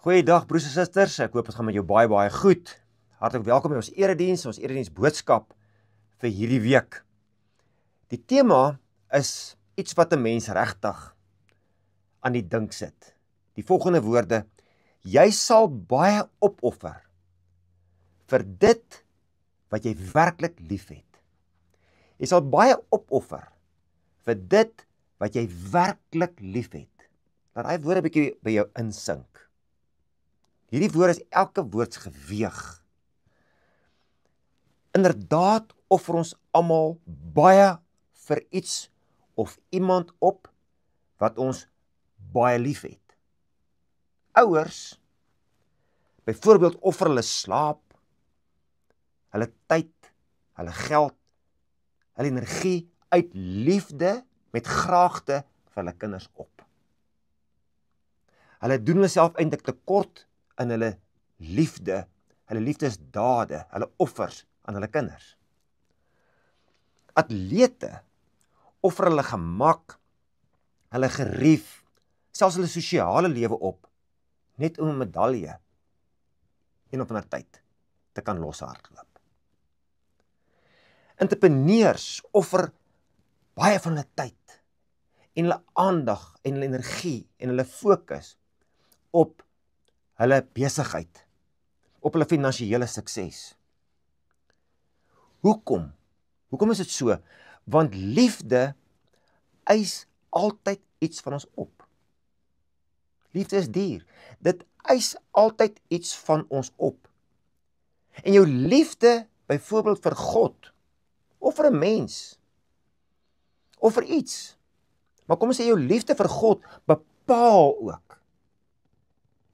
Goeiedag broers en susters, ek hoop het gaan met jou baie goed. Hartlik welkom by ons erediens boodskap vir hierdie week. Die tema is iets wat 'n mens regtig aan die dink sit. Die volgende woorde: jy sal baie opoffer vir dit wat jy werklik liefhet. Jy sal baie opoffer vir dit wat jy werklik liefhet. Laat daai woorde 'n bietjie by jou insink. Hierdie woord is elke woord geweeg. Inderdaad offer ons almal baie vir iets of iemand op wat ons baie lief het. Ouers, byvoorbeeld offer hulle slaap, hulle tyd, hulle geld, hulle energie uit liefde met graagte vir hulle kinders op. Hulle doen hulle self eintlik tekort in hulle liefde, hulle liefdesdade, hulle offers aan hulle kinders. Atlete offer hulle gemak, hulle gerief, selfs hulle sosiale lewe op, net om 'n medalje een of ander tyd te kan loshardloop. Entrepreneurs offer baie van hulle tyd en hulle aandag en hulle energie en hulle fokus op hulle besigheid, op hulle finansiële sukses. Hoekom? Hoekom is dit so? Want liefde eis altyd iets van ons op. Liefde is duur. Dit eis altyd iets van ons op. En jou liefde, byvoorbeeld vir God, of vir 'n mens, of vir iets, maar kom ons sê jou liefde vir God bepaal ook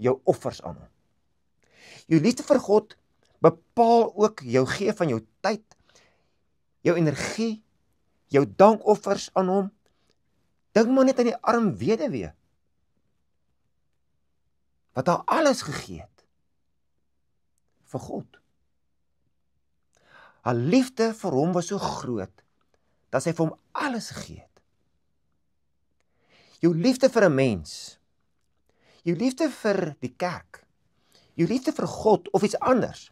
jou offers aan hom. Jou liefde vir God bepaal ook jou gee van jou tyd, jou energie, jou dankoffers aan hom. Dink maar net aan die arm weduwee, wat haar alles gegee het vir God. Haar liefde vir hom was so groot, dat sy vir hom alles gegee het. Jou liefde vir 'n mens, jou liefde vir die kerk, jou liefde vir God of iets anders,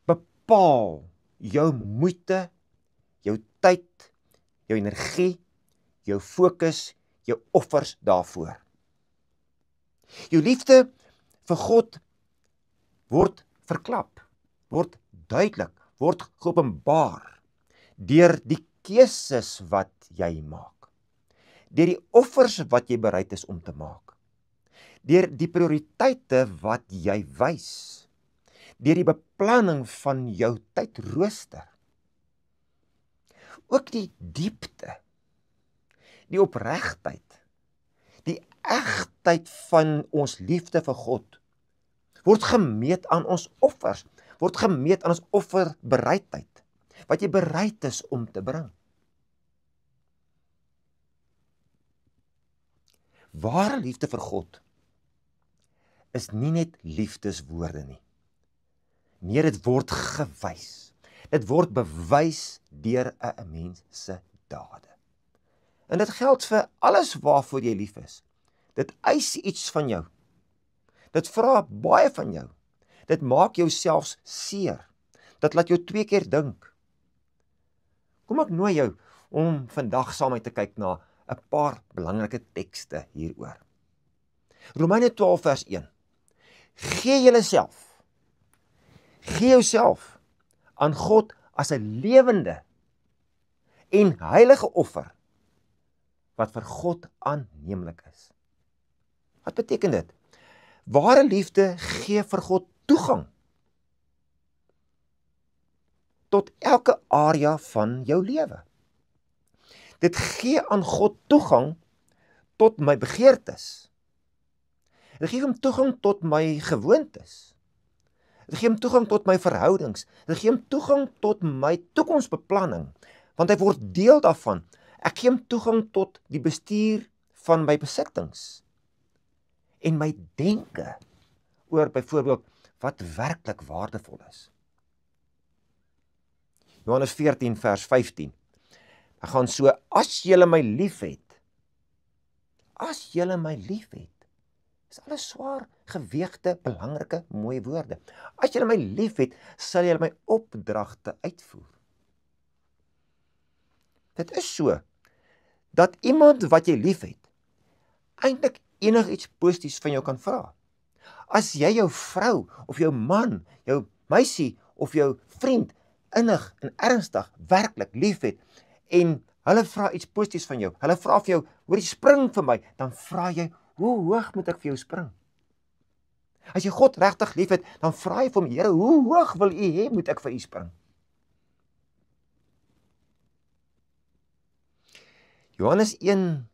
bepaal jou moeite, jou tyd, jou energie, jou fokus, jou offers daarvoor. Jou liefde vir God word verklap, word duidelik, word geopenbaar deur die keuses wat jy maak, deur die offers wat jy bereid is om te maak, deur die prioriteite wat jy wys, deur die beplanning van jou tydrooster. Ook die diepte, die opregtheid, die egtheid van ons liefde vir God word gemeet aan ons offers, word gemeet aan ons offerbereidheid, wat jy bereid is om te bring. Ware liefde vir God is nie net liefdeswoorde nie. Nee, dit word gewys. Dit word bewys deur 'n mens se dade. En dit geld vir alles waarvoor jy lief is. Dit eis iets van jou. Dit vra baie van jou. Dit maak jou selfs seer. Dit laat jou 2 keer dink. Kom ek nooi jou om vandag saam met my te kyk na 'n paar belangrike tekste hieroor. Romeine 12 vers 1. Gee jouself aan God as 'n lewende en heilige offer wat vir God aanneemlik is. Wat beteken dit? Ware liefde gee vir God toegang tot elke area van jou lewe. Dit gee aan God toegang tot my begeertes. Dit gee hom toegang tot my gewoontes. Dit gee hom toegang tot my verhoudings. Dit gee hom toegang tot my toekomsbeplanning, want hy word deel daarvan. Ek gee hom toegang tot die bestuur van my besittings en my denke oor byvoorbeeld wat werklik waardevol is. Johannes 14 vers 15. Hy gaan so: as julle my liefhet, Dis alles swaar, geweegde, belangrike, mooi woorde. As julle my liefhet, sal julle my opdragte uitvoer. Dit is so, dat iemand wat jy liefhet, eintlik enigiets positiefs van jou kan vra. As jy jou vrou, of jou man, jou meisie, of jou vriend, innig en ernstig, werklik liefhet, en hulle vra iets positiefs van jou, hulle vra vir jou, hoorie, spring vir my, dan vra jy, hoe hoog moet ek vir jou spring? As jy God regtig liefhet, dan vra jy vir hom, Here, hoe hoog wil u hê moet ek vir u spring? Johannes 1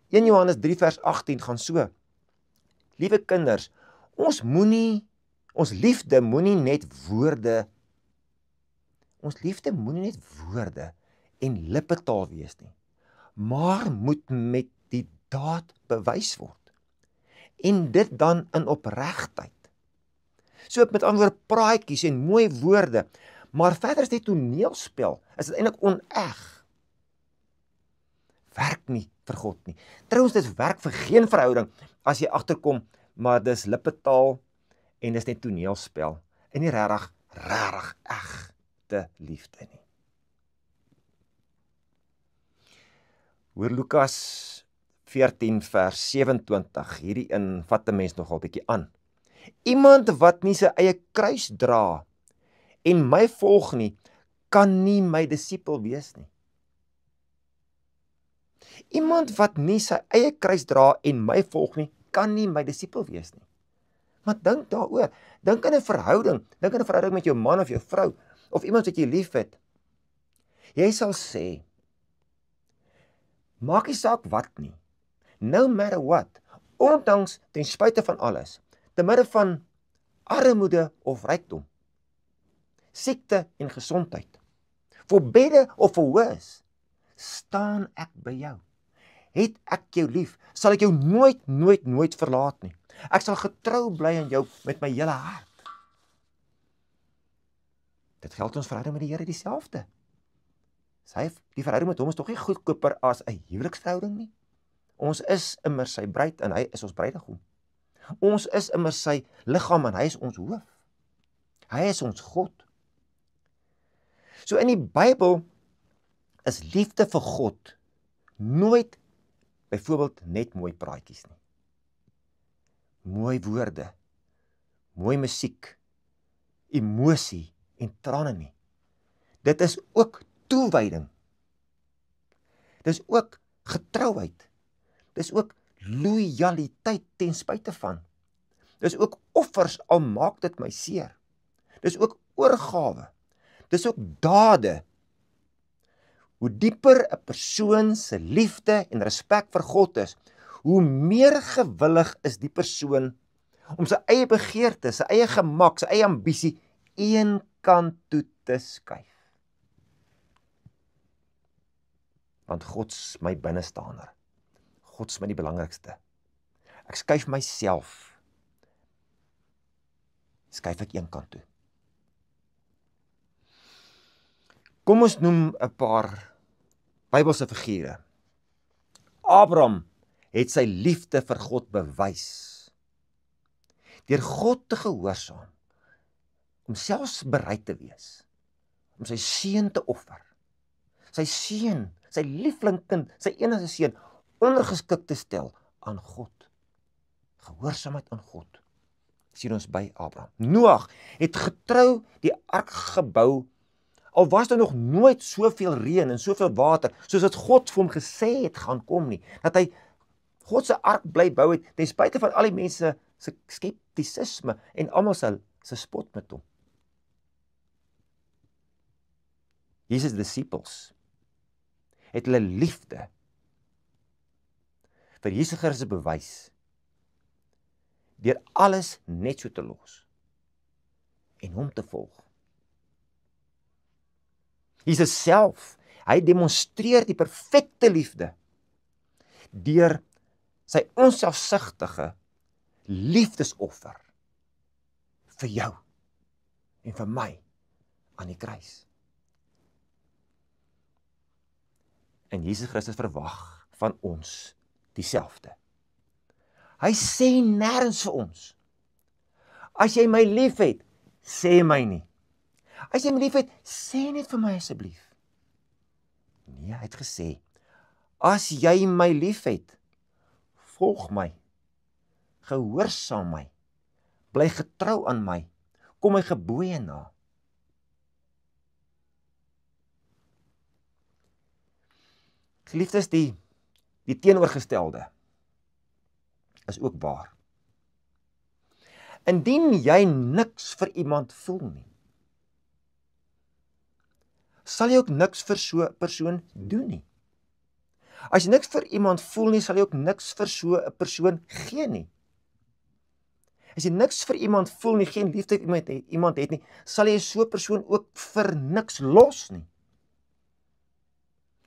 Johannes 3 vers 18 gaan so, liewe kinders, ons liefde moenie net woorde en lippetaal wees nie, maar moet met die daad bewys word. En dit dan in opregtheid. So met ander woorde praatjies en mooi woorde, maar verder is dit toneelspel, is dit eintlik oneg. Werk nie vir God nie. Trouwens, dit werk vir geen verhouding, as jy agterkom, maar dis lippetaal, en dis net toneelspel, en nie regtig egte liefde nie. Hoor Lukas 14 vers 27, hierdie in vat 'n mens nogal bietjie aan. Iemand wat nie sy eie kruis dra en my volg nie, kan nie my disipel wees nie. Iemand wat nie sy eie kruis dra en my volg nie, kan nie my disipel wees nie. Maar dink daaroor, dink in 'n verhouding met jou man of jou vrou, of iemand wat jy liefhet. Jy sal sê, maak nie saak wat nie, no matter what, ondanks ten spyte van alles, te midde van armoede of rykdom, siekte en gesondheid, for better of for worse, staan ek by jou. Het ek jou lief, sal ek jou nooit verlaat nie. Ek sal getrou bly aan jou met my hele hart. Dit geld ons verhouding met die Here dieselfde. Die verhouding met hom is tog nie goedkoper as 'n huweliksverhouding nie. Ons is immer sy bruid en hy is ons bruidegom. Ons is immer sy liggaam en hy is ons hoof. Hy is ons God. So in die Bybel is liefde vir God nooit byvoorbeeld net mooi praatjies nie. Mooi woorde, mooi musiek, emosie en trane nie. Dit is ook toewyding. Dit is ook getrouheid. Dit is ook loyaliteit ten spyte van. Dit is ook offers al maak dit my seer. Dit is ook oorgawe. Dit is ook dade. Hoe dieper 'n persoon se liefde en respek vir God is, hoe meer gewillig is die persoon om sy eie begeerte, sy eie gemak, sy eie ambisie een kant toe te skuif. Want God's my binnestander. God's my die belangrikste. Ek skuif myself. Skuif ek een kant toe. Kom ons noem 'n paar Bybelse figure. Abraham het sy liefde vir God bewys deur God te gehoorsaam, om selfs bereid te wees om sy seun te offer. Sy seun, sy lieflingkind, sy enigste seun ondergeskik te stel aan God. Gehoorsaamheid aan God sien ons by Abraham. Noag het getrou die ark gebou, al was daar nog nooit soveel reën en soveel water, soos wat God vir hom gesê het gaan kom nie, dat hy God se ark bly bou het, ten spyte van al die mense se skeptisisme en almal se spot met hom. Jesus disciples het hulle liefde vir Jesus Christus bewys deur alles net so te los en hom te volg. Jesus self, hy demonstreer die perfekte liefde deur sy onselfsugtige liefdesoffer vir jou en vir my aan die kruis. En Jesus Christus verwag van ons dieselfde. Hy sê nêrens vir ons, as jy my liefhet, sê my nie. As jy my liefhet, sê net vir my asseblief. Nee, hy het gesê, as jy my liefhet, volg my, gehoorsaam my, bly getrou aan my, kom my gebooie na. Geliefdes, die teenoorgestelde is ook waar. Indien jy niks vir iemand voel nie, sal jy ook niks vir so 'n persoon doen nie. As jy niks vir iemand voel nie, sal jy ook niks vir so 'n persoon gee nie. As jy niks vir iemand voel nie, geen liefde vir iemand het nie, sal jy so 'n persoon ook vir niks los nie.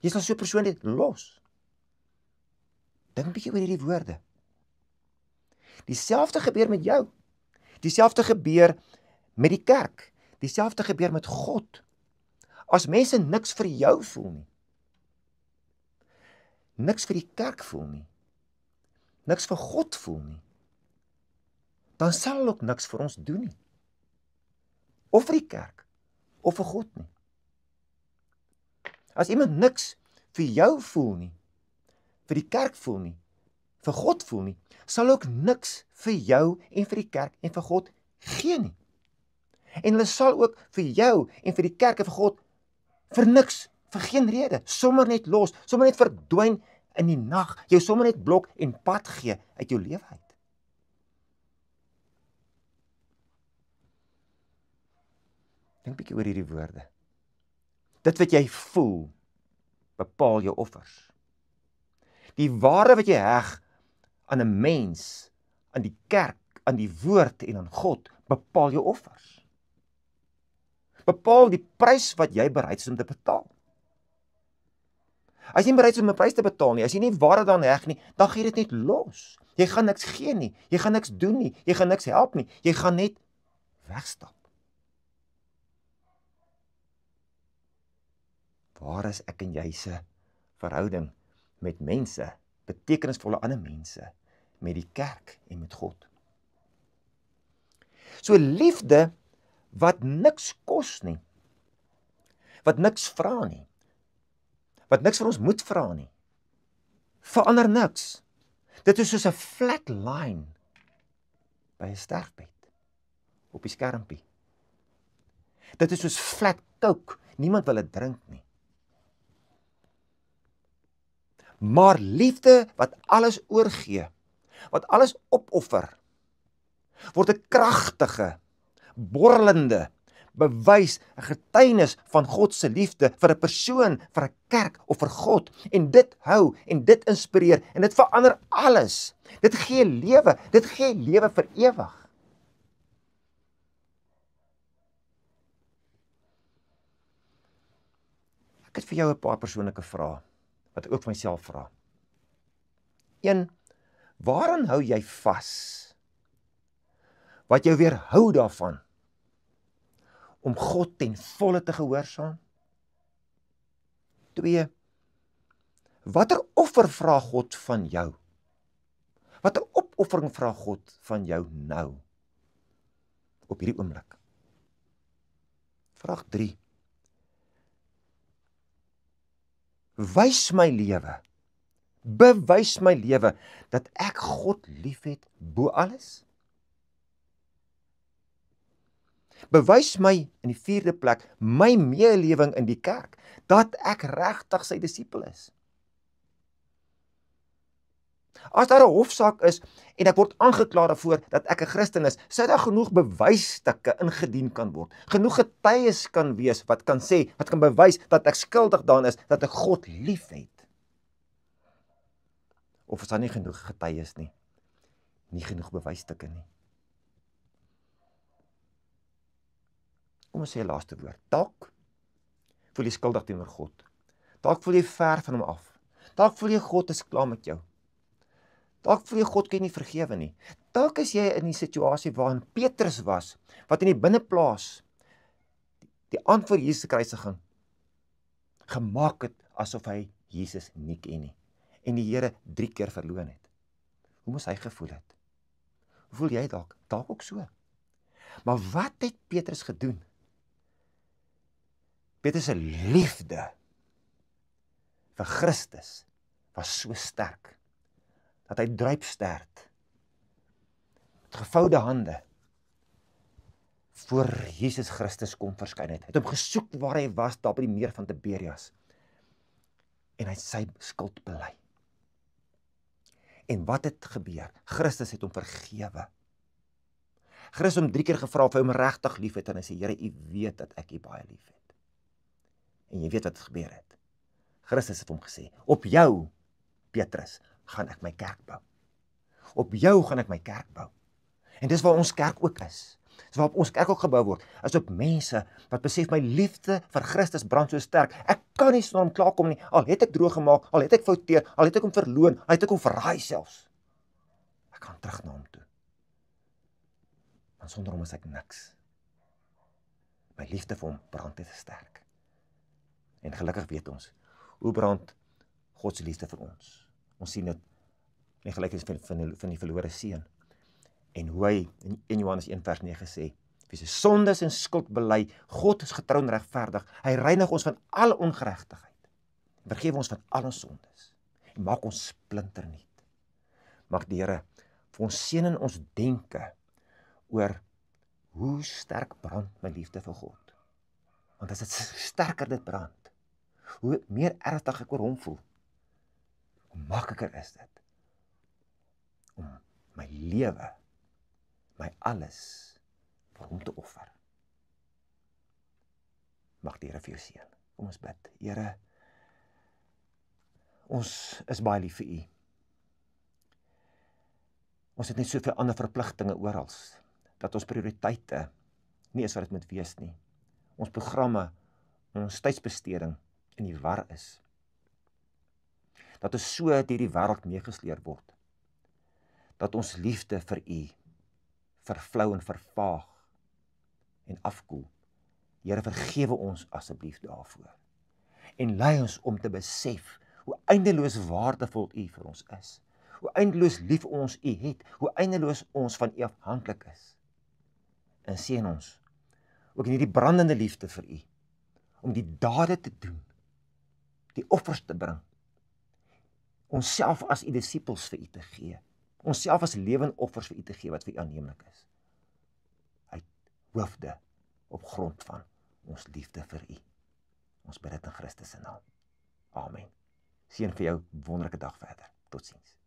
Jy sal so 'n persoon net los. Dink 'n bietjie oor hierdie woorde. Dieselfde gebeur met jou. Dieselfde gebeur met die kerk. Dieselfde gebeur met God. As mense niks vir jou voel nie, niks vir die kerk voel nie, niks vir God voel nie, dan sal hulle ook niks vir ons doen nie. Of vir die kerk, of vir God nie. As iemand niks vir jou voel nie, vir die kerk voel nie, vir God voel nie, sal ook niks vir jou en vir die kerk en vir God gee nie. En hulle sal ook vir jou en vir die kerk en vir God vir niks, vir geen rede, sommer net los, sommer net verdwyn in die nag, jou sommer net blok en pad gee uit jou lewe uit. Dink 'n bietjie oor hierdie woorde. Dit wat jy voel, bepaal jou offers. Die waarde wat jy heg aan 'n mens, aan die kerk, aan die woord en aan God, bepaal jou offers. Bepaal die prys wat jy bereid is om te betaal. As jy nie bereid is om 'n prys te betaal nie, as jy nie waarde daaraan heg nie, dan gee jy dit net los. Jy gaan niks gee nie, jy gaan niks doen nie, jy gaan niks help nie, jy gaan net wegstap. Waar is ek en jy se verhouding met mense, betekenisvolle ander mense, met die kerk en met God? So liefde wat niks kos nie, wat niks vra nie, wat niks vir ons moet vra nie, verander niks. Dit is soos 'n flat line by 'n sterfbed op die skermpie. Dit is soos flat coke, niemand wil dit drink nie. Maar liefde wat alles oorgee, wat alles opoffer, word 'n kragtige, borrelende bewys, 'n getuienis van God se liefde vir 'n persoon, vir 'n kerk of vir God. En dit hou en dit inspireer en dit verander alles. Dit gee lewe vir ewig. Ek het vir jou 'n paar persoonlike vrae wat ek ook vir myself vra. 1. Waaraan hou jy vas? Wat jou weerhou daarvan om God ten volle te gehoorsaam? 2. Watter offer vra God van jou? Watter opoffering vra God van jou nou? Op hierdie oomblik. Vraag 3. Bewys my lewe dat ek God liefhet bo alles. Bewys my in die 4de plek my meelewing in die kerk dat ek regtig sy disipel is. As daar 'n hofsaak is en ek word aangekla daarvoor dat ek 'n Christen is, sou daar genoeg bewysstukke ingedien kan word. Genoeg getuies kan wees wat kan sê, wat kan bewys dat ek skuldig daaraan is dat ek God liefhet. Of is daar nie genoeg getuies nie? Nie genoeg bewysstukke nie. Kom ons sê 'n laaste woord. Dalk voel jy skuldig teenoor God. Dalk voel jy ver van hom af. Dalk voel jy God is klaar met jou. Dalk voel jy God kan nie vergewe nie. Dalk is jy in die situasie waarin Petrus was, wat in die binneplaas die aand voor Jesus se kruisiging gemaak het asof hy Jesus nie ken nie en die Here 3 keer verloon het. Hoe moes hy gevoel het? Hoe voel jy dalk? Dalk ook so. Maar wat het Petrus gedoen? Petrus se liefde vir Christus was so sterk, dat hy druipstert, met gevoude hande, voor Jesus Christus kom verskyn het. Hy het hom gesoek waar hy was, daar by die meer van Tiberias. En hy het sy skuld bely. En wat het gebeur? Christus het hom vergewe. Christus het hom 3 keer gevra of hy hom regtig lief het, en hy sê, Here, U weet dat ek U baie lief het. En jy weet wat gebeur het. Christus het hom gesê, op jou, Petrus, gaan ek my kerk bou. Op jou gaan ek my kerk bou. En dis waar ons kerk ook is. Dis waar ons kerk ook gebou word, is op mense wat besef my liefde vir Christus brand so sterk. Ek kan nie sonder hom klaarkom nie, al het ek droog gemaak, al het ek fouteer, al het ek hom verloon, al het ek hom verraai selfs. Ek gaan terug na hom toe. Want sonder hom is ek niks. My liefde vir hom brand te sterk. En gelukkig weet ons, hoe brand God se liefde vir ons. Ons sien dit in die gelykenis van die verlore seun. En hoe hy in Johannes 1 vers 9 sê, wie sy sondes en skuld bely, God is getrou en regverdig, hy reinig ons van alle ongeregtigheid, vergewe ons van alle sondes, en maak ons splinternuut. Mag die Here vir ons seën in ons denke, oor hoe sterk brand my liefde vir God. Want as dit sterker dit brand, hoe meer ernstig ek oor hom voel, hoe makliker is dit, om my lewe, my alles vir hom te offer. Mag die Here vir jou seën. Kom ons bid. Here, ons is baie lief vir U. Ons het net soveel ander verpligtinge oral, dat ons prioriteite nie is wat dit moet wees nie. Ons programme, ons tydsbesteding in die war is. Dat ons so deur die wêreld meegesleer word, dat ons liefde vir U vervlou en vervaag en afkoel. Here, vergewe ons asseblief daarvoor. En lei ons om te besef hoe eindeloos waardevol U vir ons is. Hoe eindeloos lief ons U het. Hoe eindeloos ons van U afhanklik is. En seën ons ook in hierdie brandende liefde vir U, om die dade te doen, die offers te bring, onsself as U disippels vir U te gee, onsself as lewende offers vir U te gee, wat vir U aanneemlik is. Uit hoofde, op grond van ons liefde vir U. Ons bid dit in Christus se naam. Amen. Seën vir jou wonderlike dag verder. Totsiens.